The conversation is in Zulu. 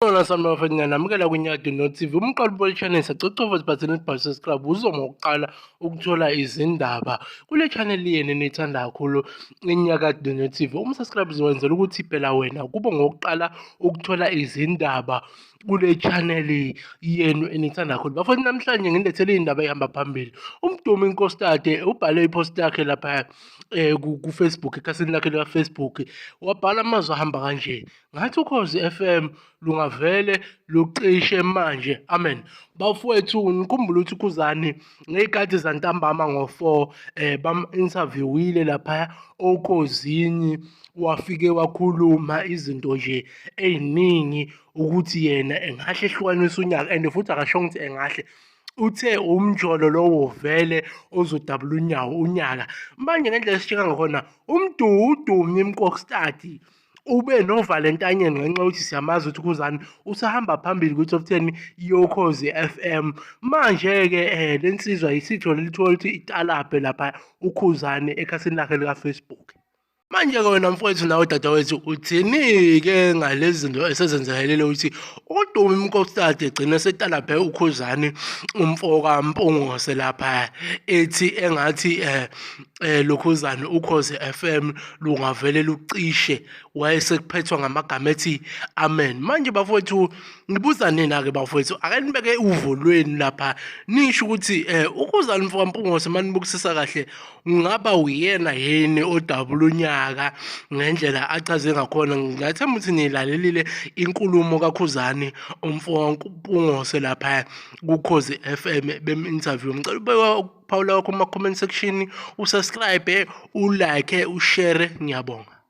Bona sami bafethu nginamukela kwiNyado No TV. Umqali Ball Channel sacocova sibhathele ibhathi subscribe uzoma ngokuqala ukuthola izindaba kule channel yenu enithanda kakhulu iNyakado No TV. Umsubscribe uzowenzela ukuthi phela wena kube ngokuqala ukuthola izindaba kule channel yenu enithanda kakhulu. Bafethu namhlanje ngilethele indaba ehamba phambili. Umdumi Mkokstad ubhale ipost yakhe lapha ku Facebook, ekhasini lakhe la Facebook, wabhala amazwi ahamba kanje: ngathi Ukhozi FM lungavele lucishe manje, amen. Bafowethu nikhumbule ukuthi Ukhuzani ngey'khathi zantambama ngo-4 bam-interviewile lapha Okhozini, wafike wakhuluma izinto nje ey'ningi ukuthi yena engahle ehlukanise unyaka, and futhi akashongo ukuthi engahle, uthe umjolo lowo vele ozodabula unyaka. Manje ngendlela esisheka ngakhona Udumi Mkokstad ube novalentanyeni ngenxa yokuthi siyamazi ukuthi Ukhuzani usahamba phambili kwi-top 10 yokhozi FM. Manje-ke le nsizwa isitho lelithola ukuthi italaphe lapha Ukhuzani ekhasini lakhe lika-Facebook. Manje-ke wena mfowethu nawe dadawethu uthini-ke ngalezi zinto esezenzakalele ukuthi uDumi Mkokstad egcine setalaphe Ukhuzani umfoka Mpungose lapha, ethi engathi lokhuzani Ukhozi FM lungavele lucishe, wayesekuphethwa ngamagama ethi amen. Manje bafowethu ngibuza nina-ke bafowethu, ake nibeke uvo lweni lapha nisho ukuthi Ukhuzani mfoka Mpungose manibukisisa kahle ngaba uyena yini odabula unyaka ngendlela achaze ngakhona. Ngiyathemba ukuthi niyilalelile inkulumo kaKhuzani umfoka Mpungose lapha kuKhozi FM bem-interview. Ngicela ubeke ukuphawula kwakho kuma-comment section, usubscribe, ulike, ushare. Ngiyabonga.